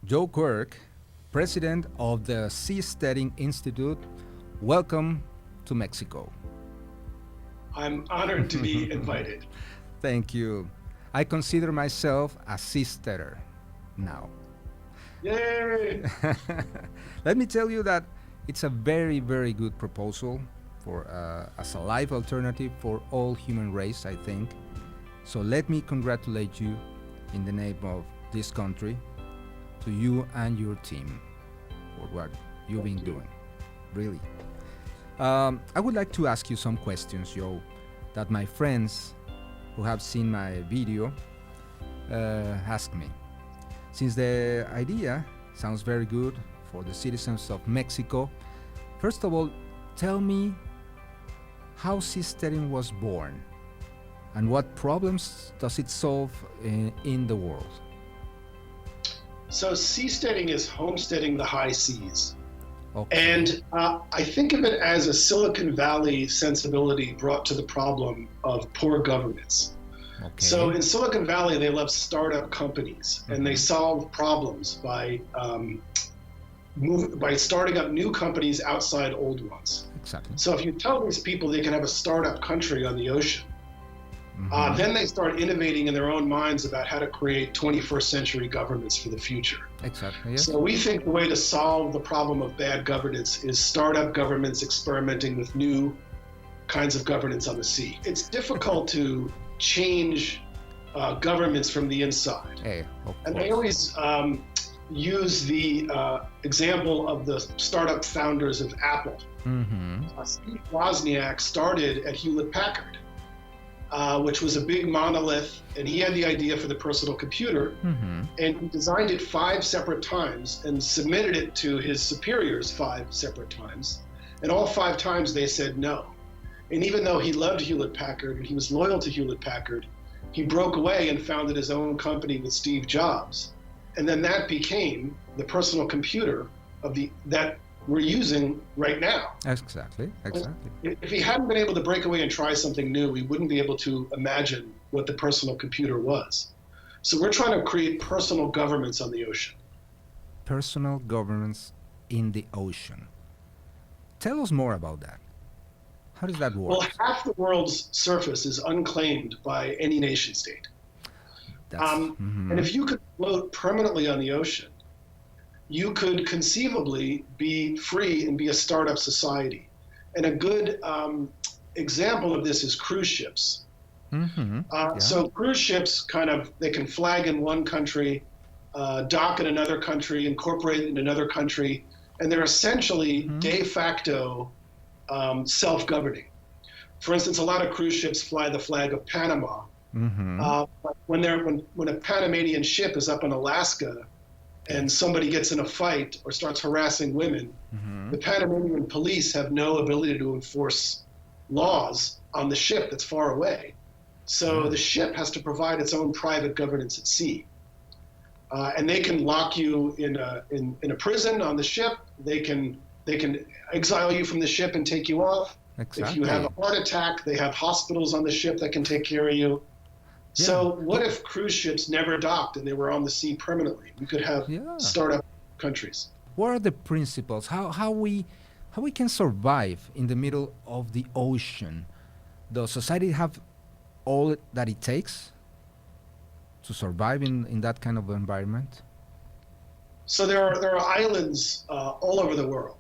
Joe Quirk, president of the Seasteading Institute. Welcome to Mexico. I'm honored to be invited. Thank you. I consider myself a seasteader now. Yay! Let me tell you that it's a very, very good proposal for as a life alternative for all human race, I think. So let me congratulate you in the name of this country, to you and your team for what you've been doing. Really. I would like to ask you some questions, Joe, that my friends who have seen my video ask me. Since the idea sounds very good for the citizens of Mexico, first of all, tell me how Seasteading was born and what problems does it solve in the world? So seasteading is homesteading the high seas. Okay. And I think of it as a Silicon Valley sensibility brought to the problem of poor governance. Okay. So in Silicon Valley, they love startup companies, and they solve problems by starting up new companies outside old ones. Exactly. So if you tell these people they can have a startup country on the ocean, then they start innovating in their own minds about how to create 21st century governments for the future. Exactly. Yes. So we think the way to solve the problem of bad governance is startup governments experimenting with new kinds of governance on the sea. It's difficult to change governments from the inside. Hey, of And course. they always use the example of the startup founders of Apple. Steve Wozniak started at Hewlett-Packard, which was a big monolith, and he had the idea for the personal computer, and he designed it 5 separate times and submitted it to his superiors 5 separate times, and all 5 times they said no. And even though he loved Hewlett-Packard and he was loyal to Hewlett-Packard, he broke away and founded his own company with Steve Jobs. And then that became the personal computer that we're using right now. Exactly. If he hadn't been able to break away and try something new, we wouldn't be able to imagine what the personal computer was. So we're trying to create personal governments on the ocean. Personal governance in the ocean. Tell us more about that. How does that work? Well, half the world's surface is unclaimed by any nation state. And if you could float permanently on the ocean, you could conceivably be free and be a startup society. And a good example of this is cruise ships. So cruise ships they can flag in one country, dock in another country, incorporate in another country, and they're essentially de facto self-governing. For instance, a lot of cruise ships fly the flag of Panama. But when a Panamanian ship is up in Alaska and somebody gets in a fight or starts harassing women, the Panamanian police have no ability to enforce laws on the ship that's far away. So the ship has to provide its own private governance at sea. And they can lock you in a prison on the ship. They can exile you from the ship and take you off. Exactly. If you have a heart attack, they have hospitals on the ship that can take care of you. Yeah. So what if cruise ships never docked and they were on the sea permanently? We could have startup countries. What are the principles? How we can survive in the middle of the ocean? Does society have all that it takes to survive in that kind of environment? So there are islands all over the world,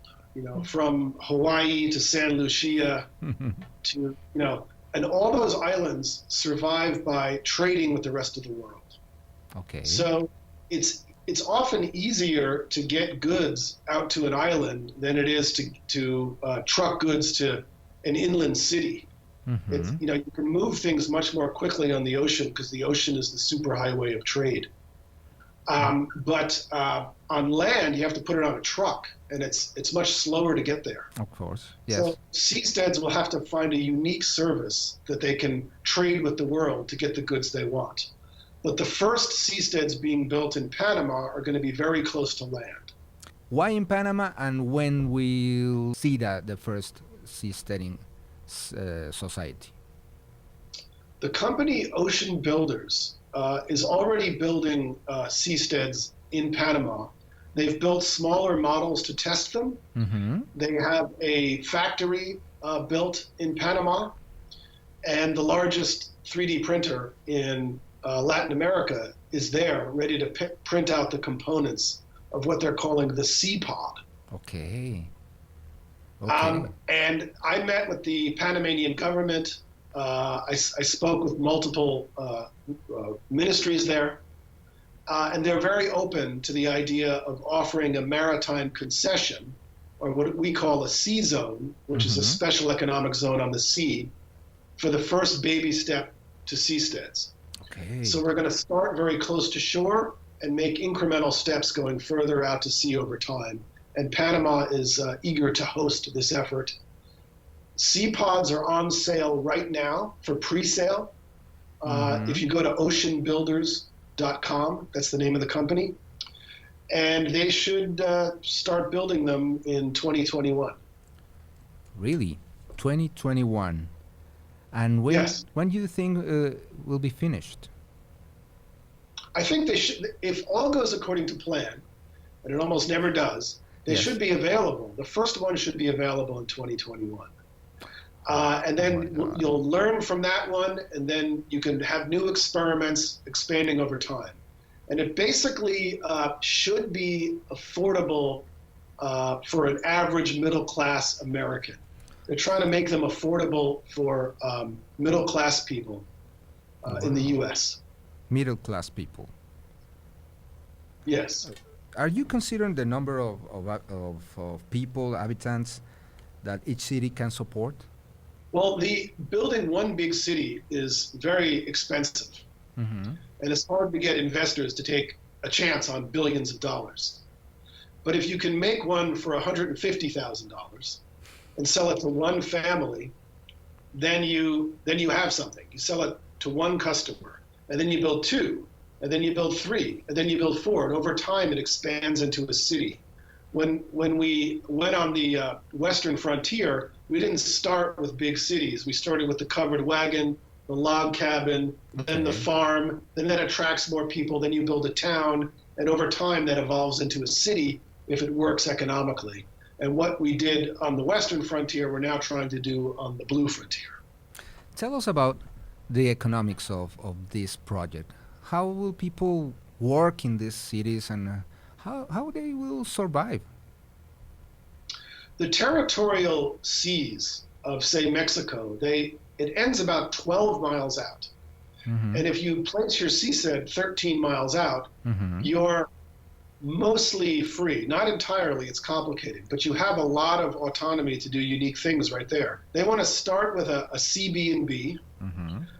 from Hawaii to San Lucia to, and all those islands survive by trading with the rest of the world. Okay. So it's often easier to get goods out to an island than it is to truck goods to an inland city. You can move things much more quickly on the ocean because the ocean is the superhighway of trade. But on land, you have to put it on a truck, and it's much slower to get there. Of course, yes. So Seasteads will have to find a unique service that they can trade with the world to get the goods they want. But the first Seasteads being built in Panama are going to be very close to land. Why in Panama, and when we'll see the first seasteading society? The company Ocean Builders is already building seasteads in Panama. They've built smaller models to test them. They have a factory built in Panama, and the largest 3D printer in Latin America is there, ready to print out the components of what they're calling the Seapod. Okay. And I met with the Panamanian government. I spoke with multiple ministries there, and they're very open to the idea of offering a maritime concession, or what we call a sea zone, which is a special economic zone on the sea, for the first baby step to seasteads. Okay. So we're going to start very close to shore and make incremental steps going further out to sea over time. And Panama is eager to host this effort. Seapods are on sale right now for pre-sale. If you go to oceanbuilders.com, that's the name of the company, and they should start building them in 2021. Really? 2021? And when, Yes. when do you think will be finished? I think they should, if all goes according to plan, and it almost never does, they should be available. The first one should be available in 2021. And then you'll learn from that one, and then you can have new experiments expanding over time. And it basically should be affordable for an average middle-class American. They're trying to make them affordable for middle-class people in the U.S. Middle-class people. Yes. Are you considering the number of people, habitants, that each city can support? Well, building one big city is very expensive. And it's hard to get investors to take a chance on billions of dollars. But if you can make one for $150,000 and sell it to one family, then you have something. You sell it to one customer, and then you build two, and then you build three, and then you build four, and over time it expands into a city. When we went on the western frontier, we didn't start with big cities. We started with the covered wagon, the log cabin, then the farm, then that attracts more people, then you build a town, and over time that evolves into a city if it works economically. And what we did on the western frontier, we're now trying to do on the blue frontier. Tell us about the economics of this project. How will people work in these cities, and how they will survive? The territorial seas of, say, Mexico, it ends about 12 miles out. And if you place your seastead 13 miles out, you're mostly free. Not entirely, it's complicated, but you have a lot of autonomy to do unique things right there. They want to start with a CB&B.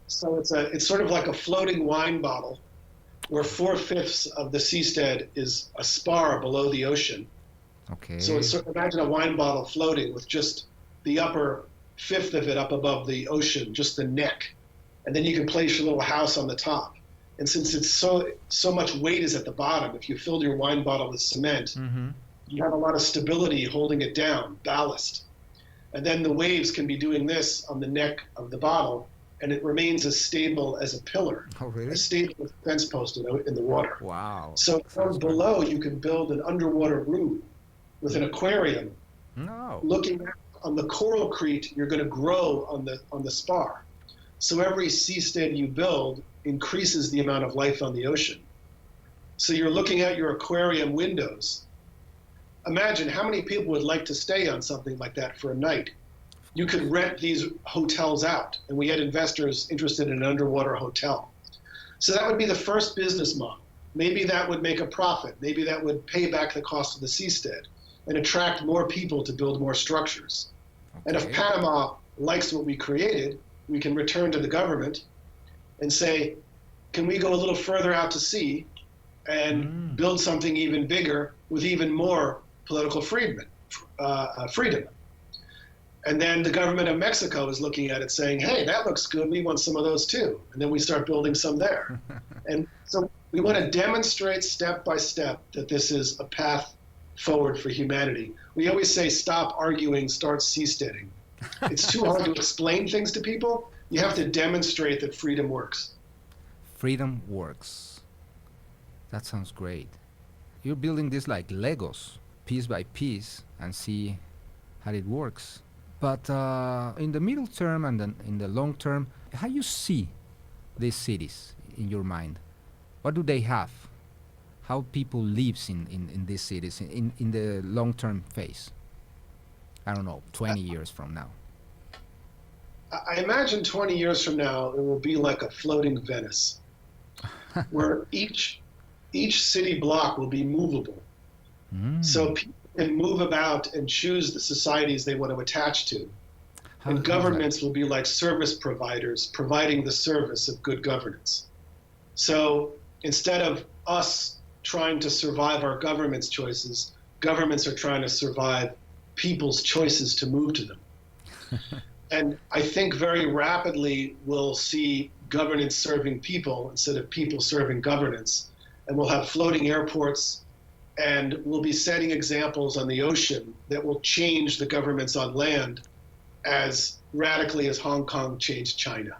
So it's sort of like a floating wine bottle where 4/5 of the seastead is a spar below the ocean. Okay. So it's imagine a wine bottle floating with just the upper fifth of it up above the ocean, just the neck. And then you can place your little house on the top. And since it's so much weight is at the bottom, if you filled your wine bottle with cement, you have a lot of stability holding it down, ballast. And then the waves can be doing this on the neck of the bottle, and it remains as stable as a pillar. Oh, really? As stable as a fence post in the water. Wow. So from below, you can build an underwater room with an aquarium. No. Looking on the coral crete, you're going to grow on the spar. So every seastead you build increases the amount of life on the ocean. So you're looking at your aquarium windows. Imagine how many people would like to stay on something like that for a night. You could rent these hotels out, and we had investors interested in an underwater hotel. So that would be the first business model. Maybe that would make a profit. Maybe that would pay back the cost of the seastead and attract more people to build more structures. Okay. And if Panama likes what we created, we can return to the government and say, can we go a little further out to sea and build something even bigger with even more political freedom? And then the government of Mexico is looking at it saying, hey, that looks good, we want some of those too. And then we start building some there. And so we want to demonstrate step by step that this is a path forward for humanity. We always say, stop arguing, start seasteading. It's too hard to explain things to people. You have to demonstrate that freedom works. Freedom works. That sounds great. you're building this like Legos, piece by piece, and see how it works. But in the middle term and then in the long term, how you see these cities in your mind? What do they have? How people lives in these cities in the long term phase? I don't know, 20 years from now. I imagine 20 years from now, it will be like a floating Venice, where each city block will be movable. So people can move about and choose the societies they want to attach to. And governments will be like service providers, providing the service of good governance. So instead of us trying to survive our government's choices, governments are trying to survive people's choices to move to them. And I think very rapidly we'll see governance serving people instead of people serving governance. And we'll have floating airports, and we'll be setting examples on the ocean that will change the governments on land as radically as Hong Kong changed China.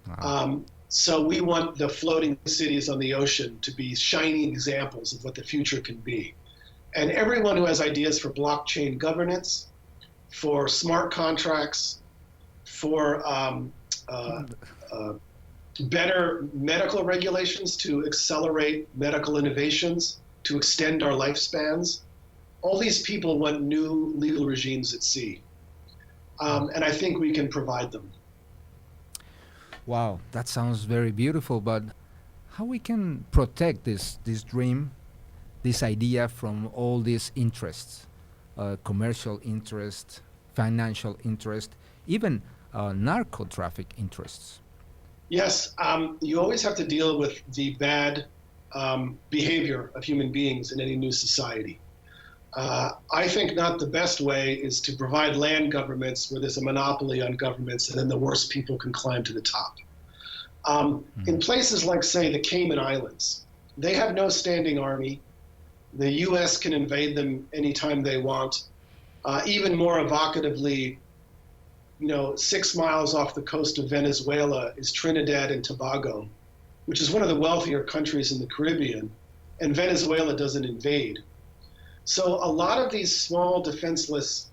Wow. So we want the floating cities on the ocean to be shining examples of what the future can be. And everyone who has ideas for blockchain governance, for smart contracts, for better medical regulations to accelerate medical innovations, to extend our lifespans, all these people want new legal regimes at sea. And I think we can provide them. Wow, that sounds very beautiful, but how we can protect this dream, this idea from all these interests, commercial interest, financial interest, even narco traffic interests? Yes, you always have to deal with the bad behavior of human beings in any new society. I think not the best way is to provide land governments where there's a monopoly on governments and then the worst people can climb to the top. In places like, say, the Cayman Islands, they have no standing army. The US can invade them anytime they want. Even more evocatively, 6 miles off the coast of Venezuela is Trinidad and Tobago, which is one of the wealthier countries in the Caribbean, and Venezuela doesn't invade. So a lot of these small defenseless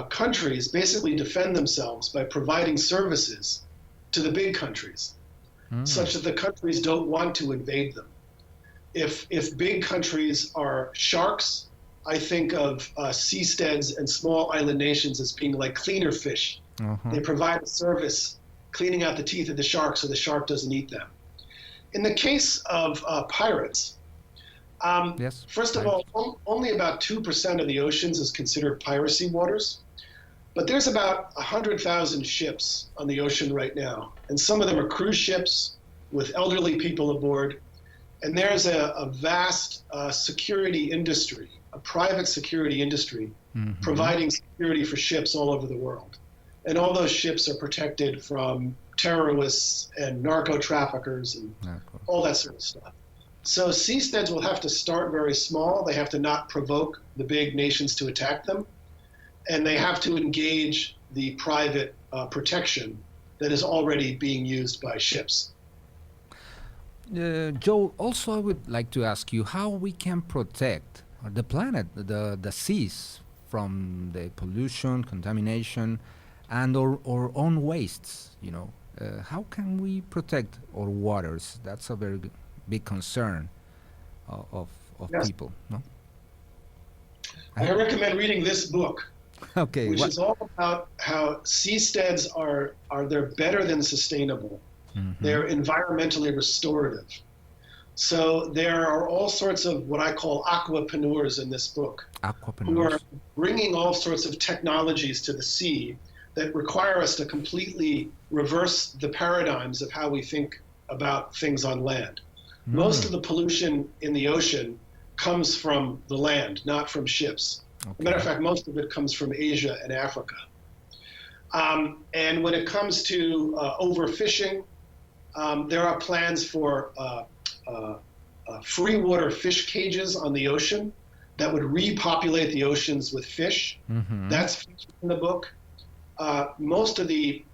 countries basically defend themselves by providing services to the big countries, such that the countries don't want to invade them. If big countries are sharks, I think of seasteads and small island nations as being like cleaner fish. They provide a service cleaning out the teeth of the shark so the shark doesn't eat them. In the case of pirates, first of all, only about 2% of the oceans is considered piracy waters. But there's about 100,000 ships on the ocean right now. And some of them are cruise ships with elderly people aboard. And there's a vast security industry, a private security industry, providing security for ships all over the world. And all those ships are protected from terrorists and narco traffickers and all that sort of stuff. So seasteads will have to start very small. They have to not provoke the big nations to attack them. And they have to engage the private protection that is already being used by ships. Joe, also I would like to ask you how we can protect the planet, the seas, from the pollution, contamination, and our own wastes. How can we protect our waters? That's a very big concern of people. No? I recommend reading this book. Okay, which is all about how seasteads they're better than sustainable. They're environmentally restorative. So there are all sorts of what I call aquapreneurs in this book, who are bringing all sorts of technologies to the sea that require us to completely reverse the paradigms of how we think about things on land. Most of the pollution in the ocean comes from the land, not from ships. As a matter of fact, most of it comes from Asia and Africa. And when it comes to overfishing, there are plans for free water fish cages on the ocean that would repopulate the oceans with fish. That's featured in the book. Most of the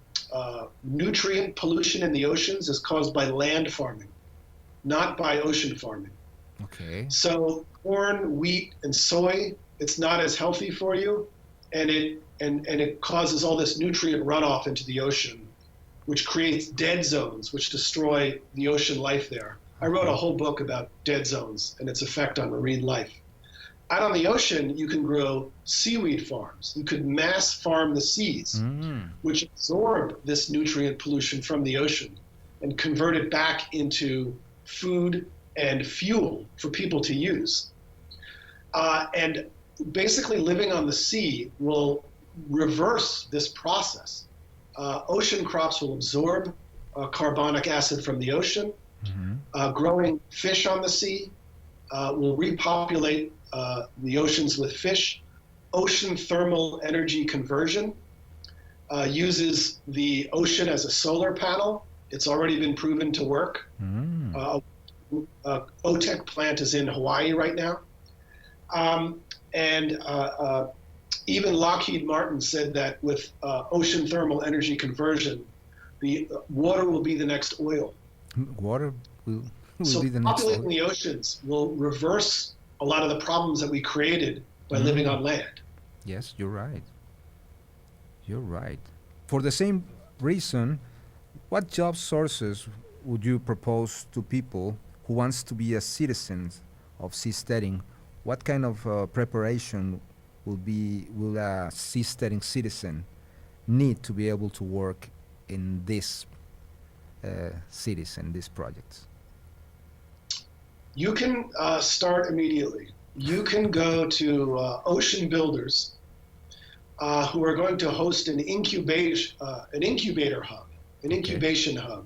nutrient pollution in the oceans is caused by land farming, not by ocean farming. Okay. So corn, wheat, and soy, it's not as healthy for you, and it causes all this nutrient runoff into the ocean, which creates dead zones, which destroy the ocean life there. I wrote a whole book about dead zones and its effect on marine life. Out on the ocean, you can grow seaweed farms. You could mass farm the seas, which absorb this nutrient pollution from the ocean and convert it back into food and fuel for people to use. And basically living on the sea will reverse this process. Ocean crops will absorb carbonic acid from the ocean. Growing fish on the sea will repopulate the oceans with fish. Ocean thermal energy conversion uses the ocean as a solar panel. It's already been proven to work. OTEC plant is in Hawaii right now. Even Lockheed Martin said that with ocean thermal energy conversion, the water will be the next oil. Water will so be the next oil. Populating the oceans will reverse a lot of the problems that we created by living on land. Yes, you're right. You're right. For the same reason, what job sources would you propose to people who wants to be a citizen of Seasteading? What kind of preparation will a Seasteading citizen need to be able to work in these cities and these projects? You can start immediately. You can go to ocean builders who are going to host an incubator hub, an incubation hub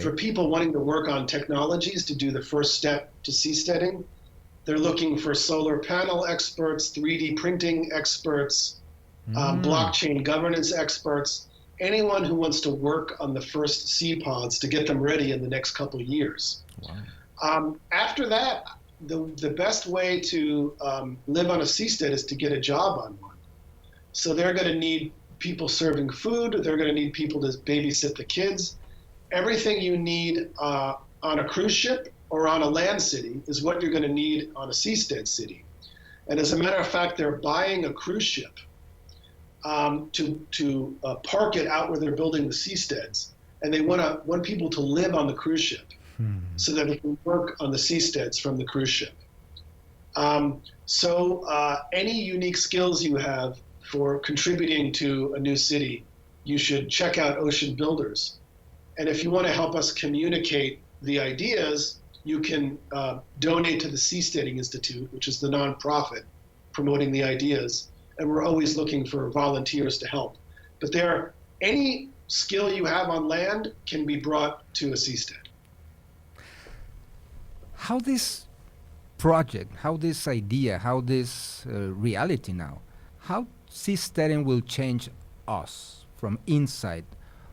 for people wanting to work on technologies to do the first step to seasteading. They're looking for solar panel experts, 3D printing experts, blockchain governance experts, anyone who wants to work on the first sea pods to get them ready in the next couple of years. Wow. After that, the best way to live on a seastead is to get a job on one. So they're going to need people serving food. They're going to need people to babysit the kids. Everything you need on a cruise ship or on a land city is what you're going to need on a seastead city. And as a matter of fact, they're buying a cruise ship to park it out where they're building the seasteads. And they want people to live on the cruise ship so that they can work on the seasteads from the cruise ship. Any unique skills you have for contributing to a new city, you should check out Ocean Builders. And if you want to help us communicate the ideas, you can donate to the Seasteading Institute, which is the nonprofit promoting the ideas. And we're always looking for volunteers to help. But any skill you have on land can be brought to a seastead. How this project, how this idea, how this reality now, how Seasteading will change us from inside?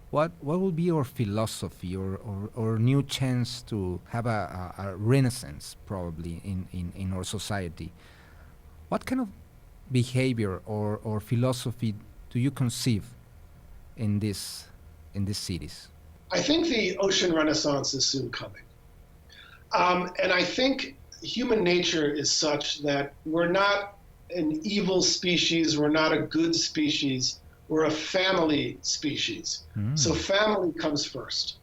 What will be our philosophy or new chance to have a renaissance probably in our society? What kind of behavior or philosophy do you conceive in these cities? I think the ocean renaissance is soon coming. And I think human nature is such that we're not an evil species, we're not a good species, we're a family species. So family comes first.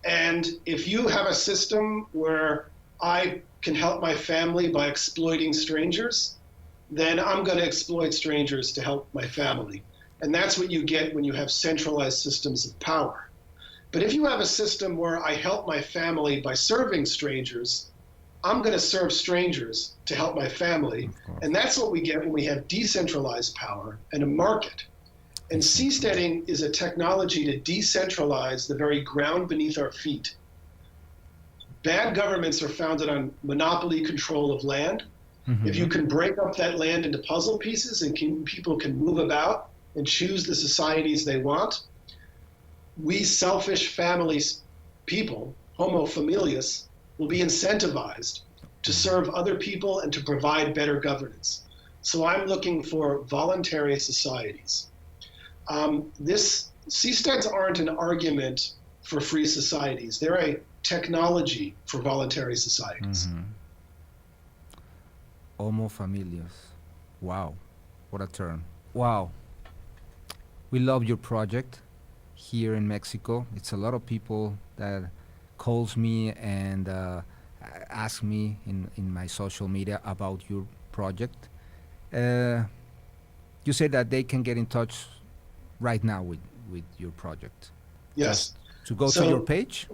And if you have a system where I can help my family by exploiting strangers, then I'm going to exploit strangers to help my family. And that's what you get when you have centralized systems of power. But if you have a system where I help my family by serving strangers, I'm going to serve strangers to help my family. And that's what we get when we have decentralized power and a market. And seasteading is a technology to decentralize the very ground beneath our feet. Bad governments are founded on monopoly control of land. If you can break up that land into puzzle pieces and people can move about and choose the societies they want, we selfish families, people, homo familius, will be incentivized to serve other people and to provide better governance. So I'm looking for voluntary societies. Seasteads aren't an argument for free societies. They're a technology for voluntary societies. Homo familias. Wow, what a term. Wow. We love your project here in Mexico. It's a lot of people that calls me and ask me in my social media about your project. You say that they can get in touch right now with your project. Yes. Just to go to your page,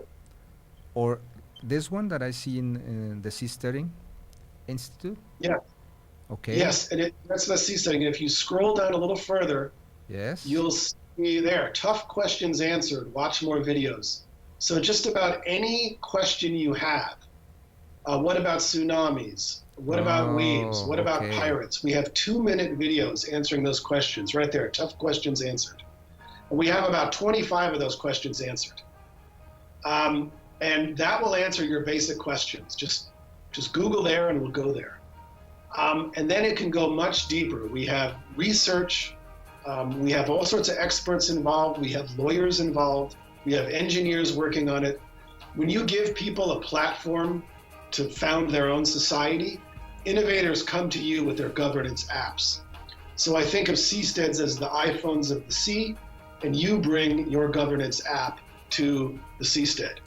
or this one that I see in the Seasteading Institute. Yeah. Okay. Yes, and that's the Seasteading. If you scroll down a little further, yes, you'll see there, tough questions answered. Watch more videos. So just about any question you have. What about tsunamis? What about waves? What about pirates? We have 2-minute videos answering those questions right there. Tough questions answered. And we have about 25 of those questions answered. And that will answer your basic questions. Just Google there and we'll go there. And then it can go much deeper. We have research. We have all sorts of experts involved. We have lawyers involved. We have engineers working on it. When you give people a platform to found their own society, innovators come to you with their governance apps. So I think of Seasteads as the iPhones of the sea, and you bring your governance app to the Seastead.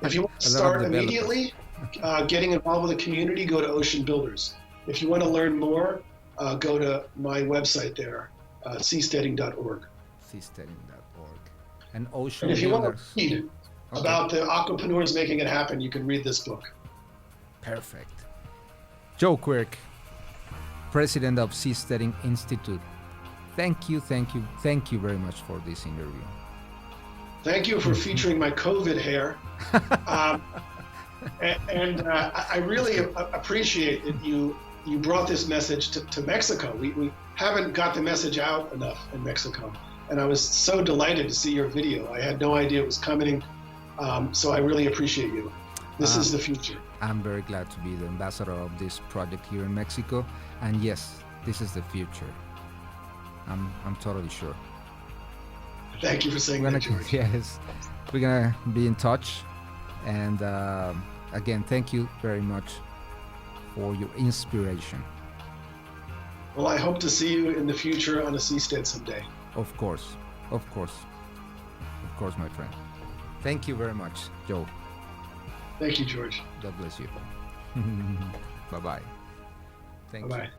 If you want to start immediately getting involved with the community, go to Ocean Builders. If you want to learn more, go to my website there, seasteading.org. Seasteading.org. And Ocean And if you Builders. want to read about the aquapreneurs making it happen, you can read this book. Perfect. Joe Quirk, President of Seasteading Institute. Thank you very much for this interview. Thank you for featuring my COVID hair. I really appreciate that you brought this message to Mexico. We haven't got the message out enough in Mexico. And I was so delighted to see your video. I had no idea it was coming. So I really appreciate you. This is the future. I'm very glad to be the ambassador of this project here in Mexico. And yes, this is the future. I'm totally sure. Thank you for saying that, George. Yes, we're gonna be in touch. And again, thank you very much for your inspiration. Well, I hope to see you in the future on a Seastead someday. Of course, my friend. Thank you very much, Joe. Thank you, George. God bless you. Bye-bye. Thank you. Bye-bye.